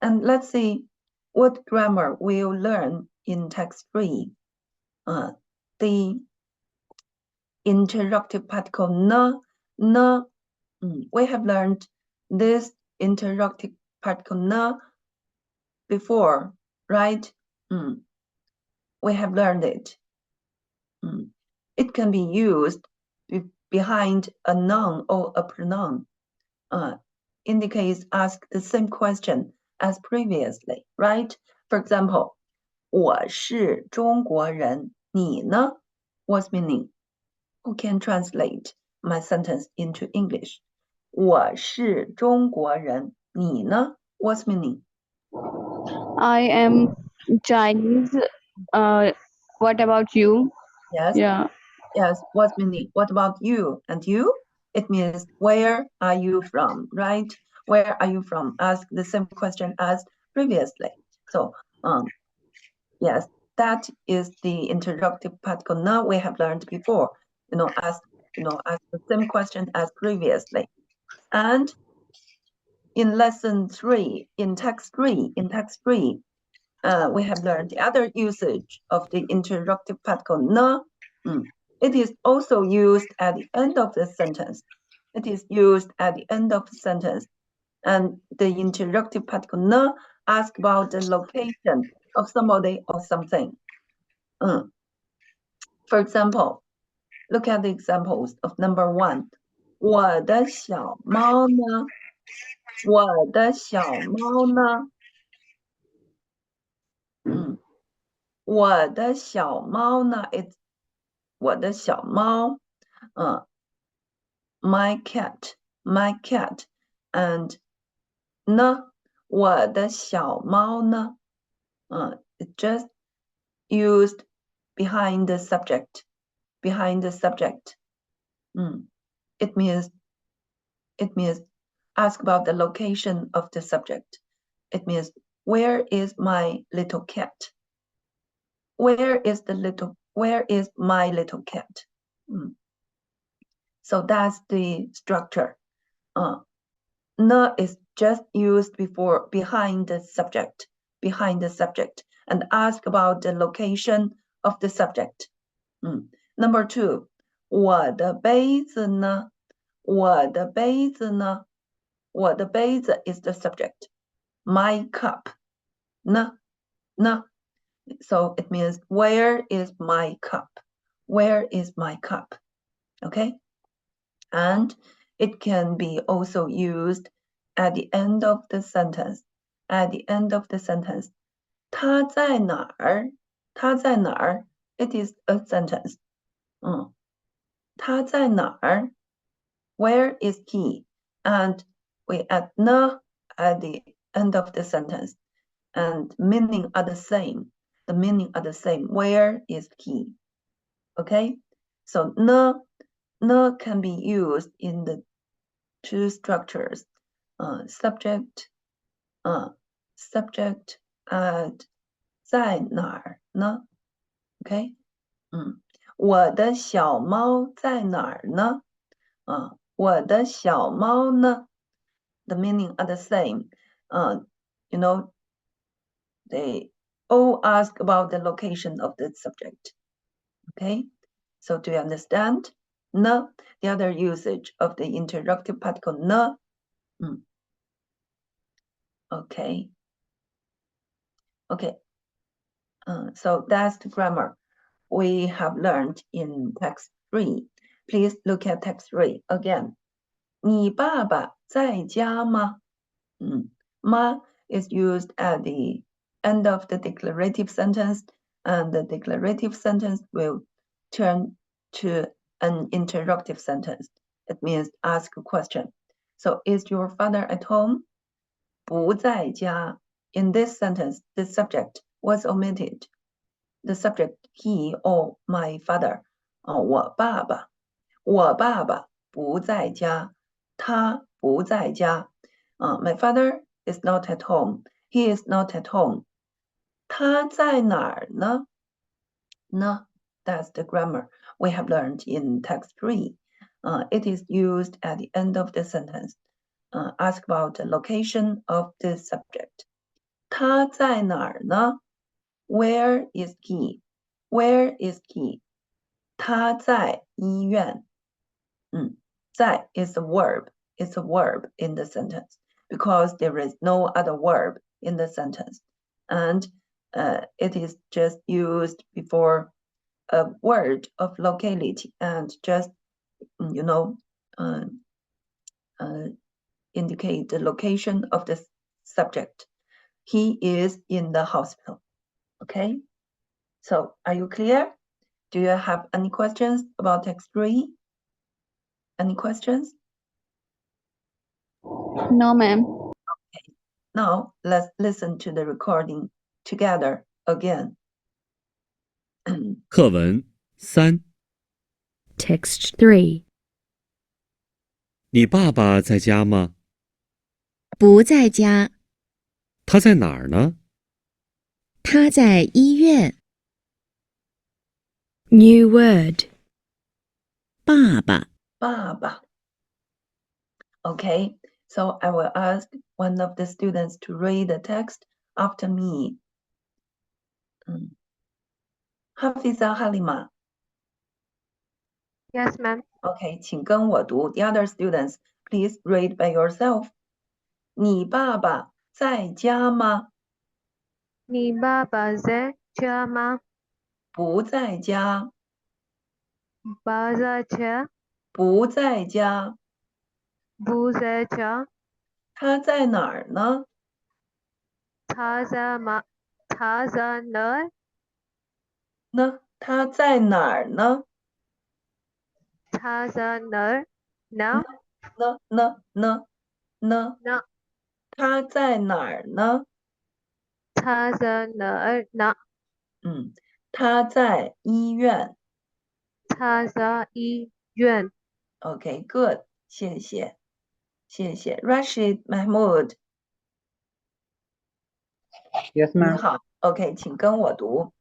and let's see what grammar we'll learn in text 3. The interrogative particle na. We have learned this interrogative particle na before, right? We have learned it. It can be used behind a noun or a pronoun. Indicates ask the same question as previously, right? For example, 我是中国人，你呢? What's meaning? Who can translate my sentence into English? 我是中国人，你呢? What's meaning? I am Chinese. What about you? Yes. Yeah. Yes. What's meaning? What about you? And you? It means where are you from, right? Where are you from? Ask the same question as previously. So, yes, that is the interrogative particle now we have learned before. Ask the same question as previously. And in lesson 3, in text 3, we have learned the other usage of the interrogative particle na. It is also used at the end of the sentence. It is used at the end of the sentence. And the interrogative particle na asks about the location of somebody or something. For example, look at the examples of number 1. 我的小猫呢？我的小猫呢？我的小猫呢 ？It's 我的小猫。My cat, and 呢？我的小猫呢？It just used behind the subject. It means ask about the location of the subject. It means where is my little cat? Where is my little cat? So that's the structure. Na is just used behind the subject, and ask about the location of the subject. Number 2, 我的杯子呢？我的杯子呢？我的杯子 is the subject. My cup. Na. So it means where is my cup? Where is my cup? Okay? And it can be also used at the end of the sentence. At the end of the sentence. 他在哪儿？他在哪儿？ It is a sentence. 他在哪儿？ Where is he? And we add na at the end of the sentence. And meaning are the same. The meaning are the same. Where is he? Okay? So na can be used in the 2 structures. Subject and 在哪儿呢? Okay? 我的小猫在哪儿呢? 我的小猫呢? The meaning are the same. They all ask about the location of the subject. Okay? So do you understand? Na, the other usage of the interrogative particle na. Okay. So that's the grammar we have learned in text 3. Please look at text 3 again. 你爸爸在家吗? Ma is used at the end of the declarative sentence, and the declarative sentence will turn to an interrogative sentence. It means ask a question. So is your father at home? 不在家. In this sentence, the subject was omitted. The subject, he or my father. 我爸爸不在家. 他不在家. My father is not at home. He is not at home. 他在哪儿呢？呢 That's the grammar we have learned in text 3. It is used at the end of the sentence. Ask about the location of the subject. 他在哪儿呢？ Where is he? Where is he? 他在医院。在 is a verb. It's a verb in the sentence because there is no other verb in the sentence. And it is just used before a word of locality and just, indicate the location of the subject. He is in the hospital. Okay? So are you clear? Do you have any questions about text 3? Any questions? No, ma'am. Now let's listen to the recording together again. 课文3， Text 3. 你爸爸在家吗？不在家，他在哪儿呢？他在医院。 New word. 爸爸，爸爸. Okay, so I will ask one of the students to read the text after me. Hafiza Halima. Yes, ma'am. Okay, 请跟我读. The other students, please read by yourself. 你爸爸在家吗？你爸爸在家吗？不在家，不在家，不在家。不在家。他在哪儿呢？他在哪？他在哪儿？他在哪儿呢？他在哪儿呢？他在哪儿呢？他在哪儿呢？他在医院。他在医院。Okay, good. 谢谢，谢谢。Rashid Mahmood. Yes, 你 ma'am. 好。OK，请跟我读。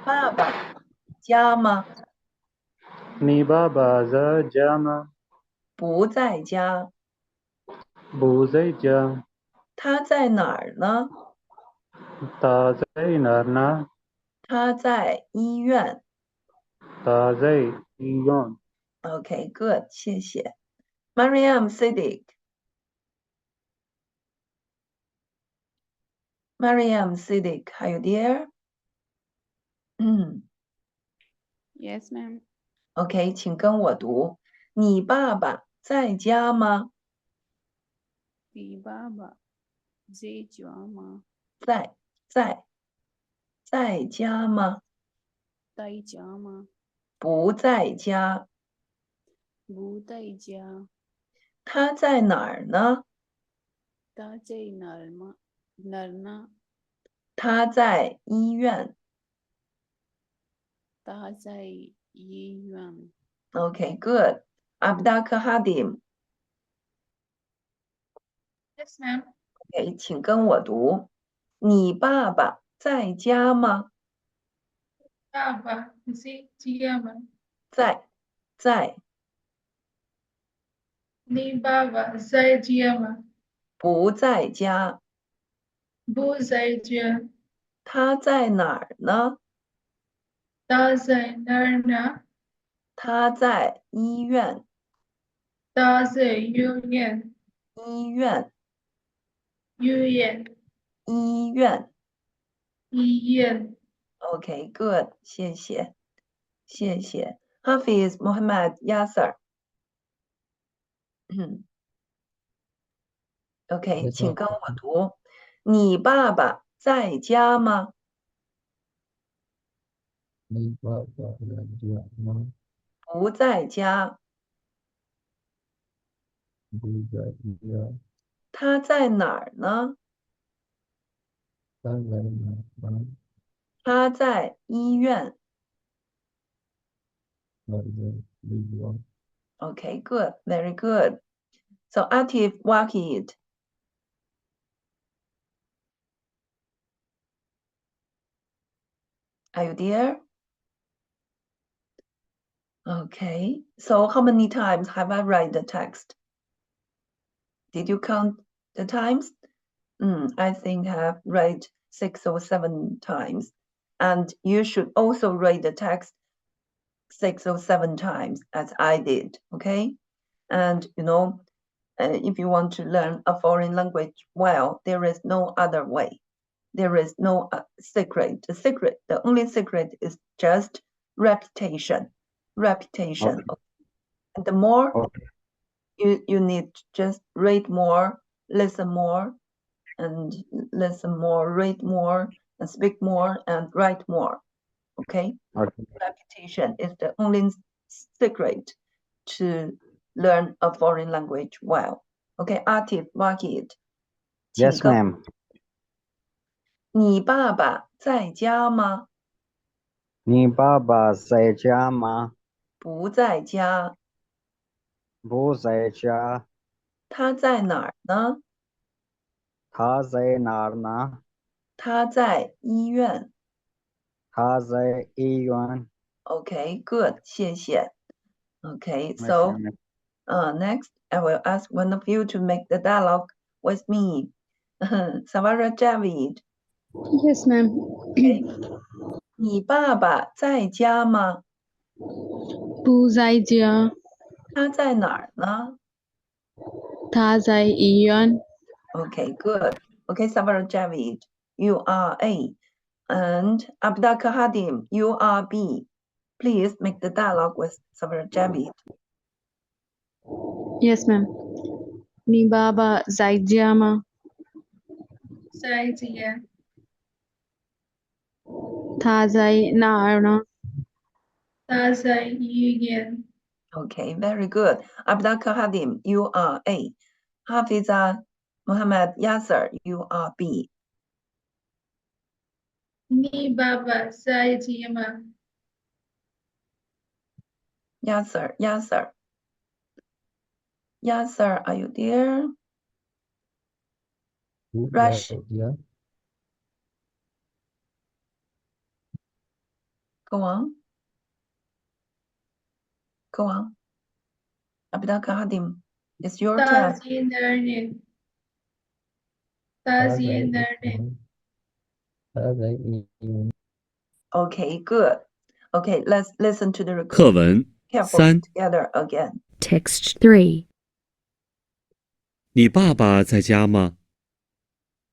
爸爸家吗？你爸爸在家吗？不在家。不在家。他在哪儿呢？他在哪儿呢？他在医院。他在医院。Okay, good. 谢谢。Mariam Siddiq. Mariam Siddiq, are you there? Yes, ma'am. OK，请跟我读。你爸爸在家吗？你爸爸在家吗？在家吗？在家吗？不在家。不在家。他在哪儿呢？他在哪儿吗？哪儿呢？他在医院。他在医院。OK, good. Abdul Hadim. Yes, ma'am. OK，请跟我读。你爸爸在家吗？爸爸在家吗？在。你爸爸在家吗？不在家。不在家。他在哪儿呢？他在哪儿呢？他在医院。他在医院。医院。医院。医院。医院。OK, good. 谢谢，谢谢。Hafiz Mohammed Yasser. OK， 请跟我读。你爸爸在家吗？你爸爸在家吗？不在家。不在家。他在哪儿呢？他在哪儿呢？他在医院。他在医院。OK, good, very good. So Atif Wahid. Are you there? Okay, so how many times have I read the text? Did you count the times? I think I have read 6 or 7 times. And you should also read the text 6 or 7 times as I did, okay? And you know, if you want to learn a foreign language well, there is no other way. There is no secret. The only secret is just repetition. Repetition. Okay. And the more Okay. you need to just read more, listen more, and listen more, read more, and speak more, and write more. Okay? Okay. Repetition is the only secret to learn a foreign language well. Okay, Atif, Wakid. Yes, ma'am. 你爸爸在家吗？你爸爸在家吗？不在家。不在家。他在哪儿呢？他在哪儿呢？他在医院。他在医院。Okay, good. 谢谢. Okay, 没事， so 没事。 next I will ask one of you to make the dialogue with me. Savara Javid. Yes, ma'am. Okay. 你爸爸在家吗？不在家，他在哪儿呢？他在医院。 Okay, good. Okay, Savara Javid, you are A. And Abdul Kahadim, you are B. Please make the dialogue with Savara Javid. Yes, ma'am. 你爸爸在家吗？在家。他在哪儿呢？他在医院。 Okay, very good. Abdul Kahadim, you are A. Hafiza Muhammad Yasser, you are B. 你爸爸在家吗？ Yasser, Yasser. Yasser, are you there? Rashid, Yeah. go on. Go on. Abdul Kahadim, it's your 他 turn. 在哪里？他在哪里？ 他在医院。 Okay, good. Okay, let's listen to the 课 recording 文 carefully 3， together again. Text 3. 你爸爸在家吗？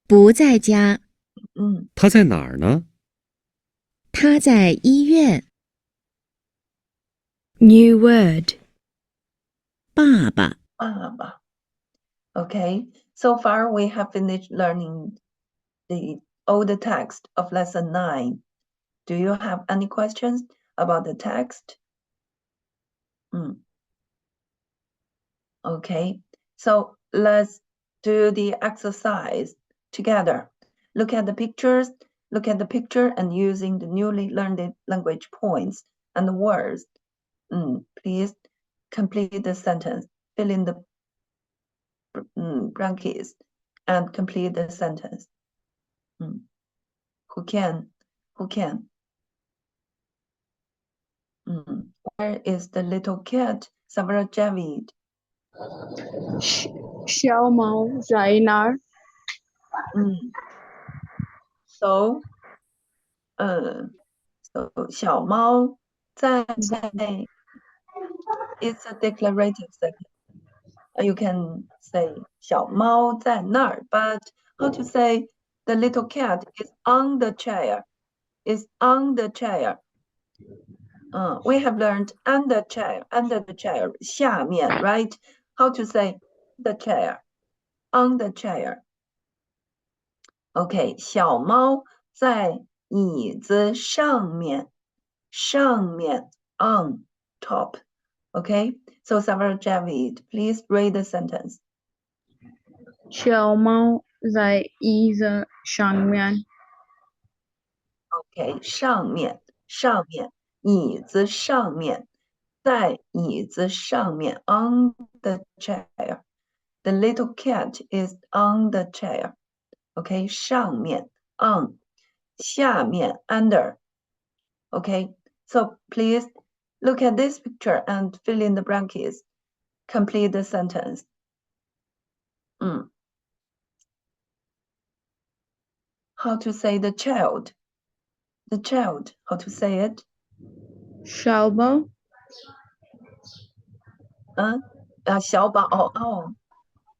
不在家，他在哪儿呢？他在医院。 New word. 爸爸， Baba. Okay, so far we have finished learning all the text of lesson 9. Do you have any questions about the text? Okay, so let's do the exercise together. Look at the pictures, look at the picture and using the newly learned language points and the words. Please complete the sentence, fill in the brackets and complete the sentence. Who can? Where is the little cat? Savara Javid. 小猫在哪儿？ So 小猫在 it's a declarative sentence. You can say 小猫在那儿, but how to say the little cat is on the chair? Is on the chair. We have learned under the chair, 下面, right? How to say the chair? On the chair. Okay, 小猫在椅子上面 on top. Okay, so Savara Javid, please read the sentence. 小猫在椅子上面。 Okay, 上面椅子上面在椅子上面 on the chair. The little cat is on the chair. Okay, 上面 on 下面 under Okay, so please look at this picture and fill in the brackets. Complete the sentence. How to say the child? The child, how to say it? 小宝小宝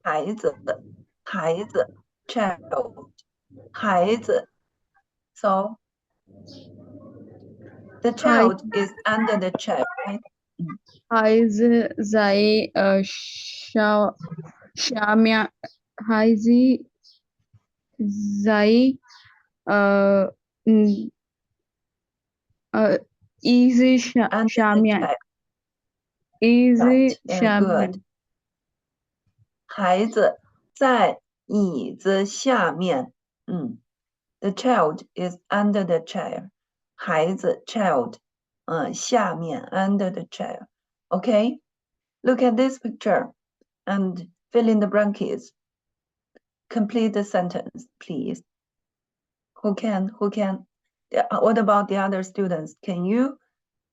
孩子 child 孩子 so the child is under the chair, right? 孩子在下面，孩子在椅子下面，椅子 Right, 下 very 面 good. 孩子在椅子下面。The child is under the chair. 孩子 child 下面 under the chair. Okay, look at this picture and fill in the brackets. Complete the sentence, please. Who can? What about the other students? Can you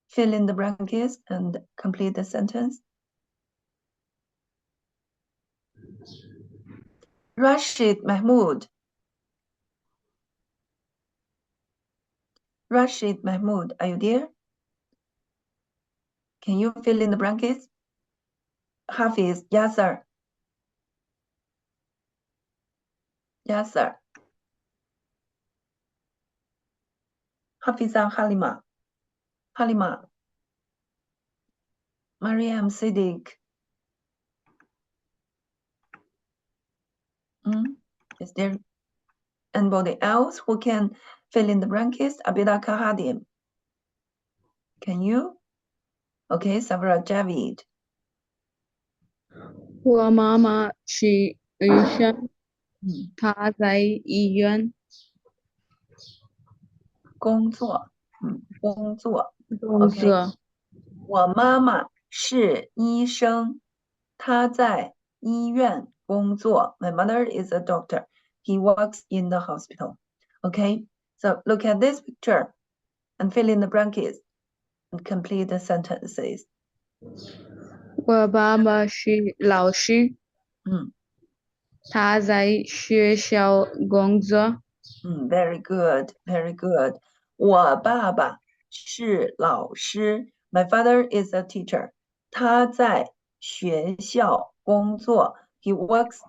fill in the brackets and complete the sentence? Rashid Mahmood. Rashid Mahmood, are you there? Can you fill in the brackets? Hafiz, Yasser. Yasser. Hafiza, Halima. Halima. Mariam, Siddiq. Is there anybody else who can fill in the brackets? Abida Kahadim. Can you? Okay, Sabra Javid. 我妈妈是医生，她在医院工作。工作。我妈妈是医生，她在医院工作。My mother is a doctor. He works in the hospital. Okay, so look at this picture and fill in the brackets and complete the sentences. 我爸爸是老师，他在学校工作。Very good, very good. 我爸爸是老师。My father is a teacher. 他在学校工作。He works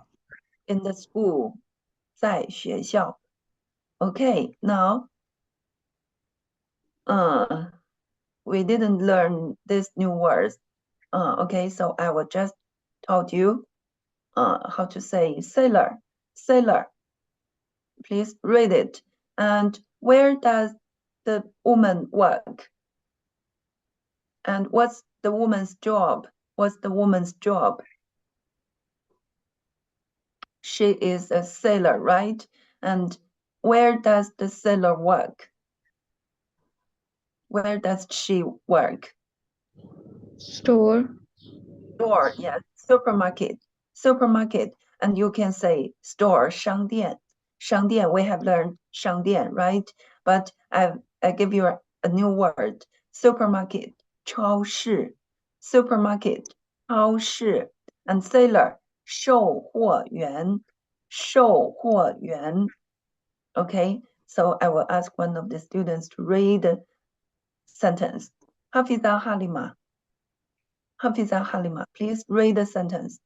in the school. 在学校。Okay, now, we didn't learn these new words. Okay, so I will just taught you how to say sailor. Sailor. Please read it. And where does the woman work? And what's the woman's job? What's the woman's job? She is a sailor, right? And where does the sailor work? Where does she work? Store. Store, yes. Supermarket. Supermarket. And you can say store, 商店. 商店, we have learned 商店, right? But I give you a new word. Supermarket, 超市. Supermarket, 超市. And sailor, 售货员. 售货员. Okay, so I will ask one of the students to read the sentence. Hafiza Halima. Hafiza Halima, please read the sentence.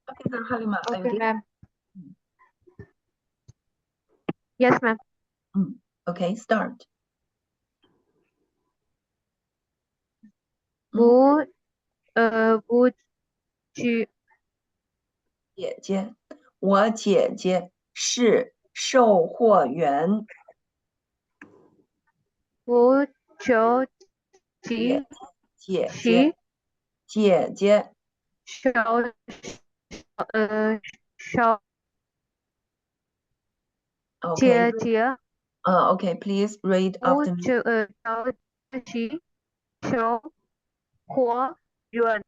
Hafiza Halima, are you Okay, there? ma'am. Yes, ma'am. Okay, start. 不拘姐姐，我姐姐是售货员。不求其姐其姐姐小小 Okay. 姐姐 Okay, please read 不 after me. 求其售货员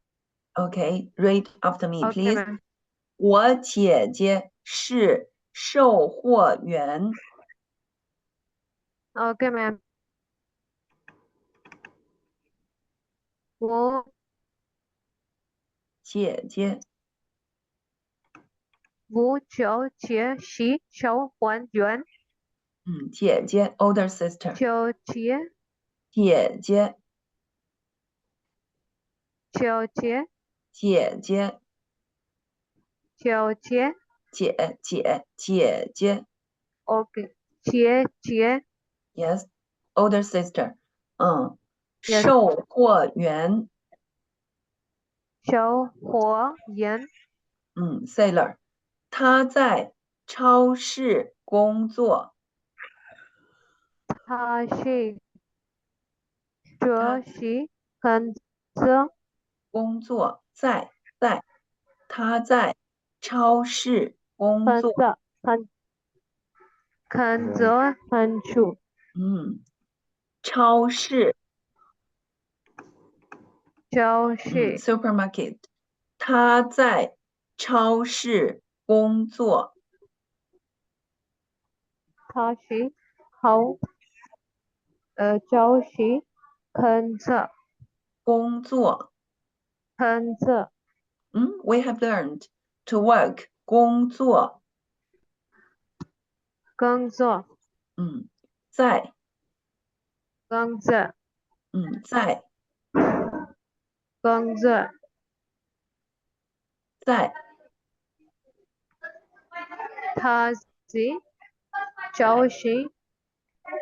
Okay, read after me, Okay, please. ma'am. 我姐姐是售货员 Okay, ma'am. Wo 姐姐 Vũ Chiếu Chia Xí Cháu Huấn Yuan 姐姐 older sister Chiếu Chia 姐姐 Chiếu Chia 姐姐 Chiếu Chia 姐姐 Okay. Chia Chia yes older sister Yes. 售货员 Cháu Huo Yan sailor 他在超市工作 Tha Shi Chúa Xí Khẩn Giữa 工作在他在超市工 Khẩn 作 Giữa Khẩn Giữa Khẩn Chủ 超市 Cháu Shi supermarket 他在超市工作 Tha Shi Hậu Cháu Xí Khẩn Giữa 工作 Khẩn Giữa we have learned to work 工作 Công Giữa 在 Công Giữa 在 Công Giữa 在 Tha Shi Cháu Xí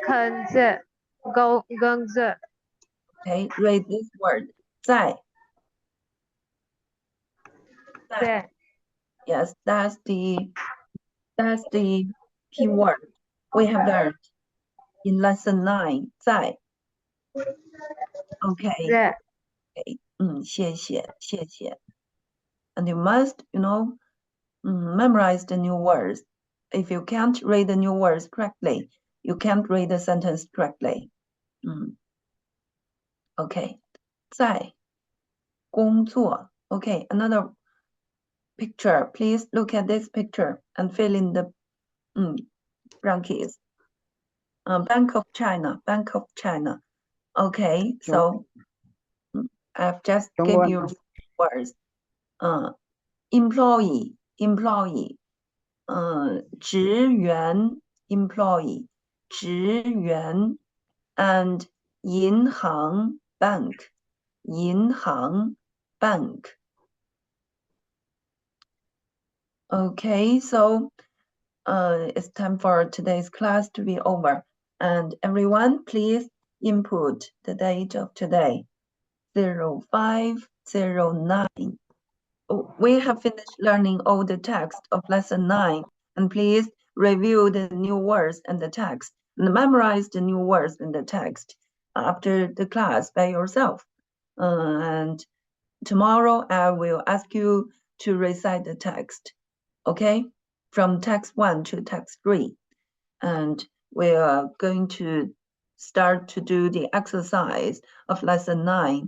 Khẩn Giữa Công Giữa okay read this word 在 Dạ yes that's the key word we have learned in lesson 9 在 okay Dạ 谢谢 and you must memorize the new words if you can't read the new words correctly you can't read the sentence correctly okay 在工作 okay another picture please look at this picture and fill in the blanks Bank of China okay so I've just Trung gave Quân. you words employee 职员 employee 职员 and 银行 bank 银行 bank okay so it's time for today's class to be over and everyone please input the date of today 0509 we have finished learning all the text of lesson 9 and please review the new words and the text and memorize the new words in the text after the class by yourself and tomorrow I will ask you to recite the text okay from text 1 to text 3 and we are going to start to do the exercise of lesson 9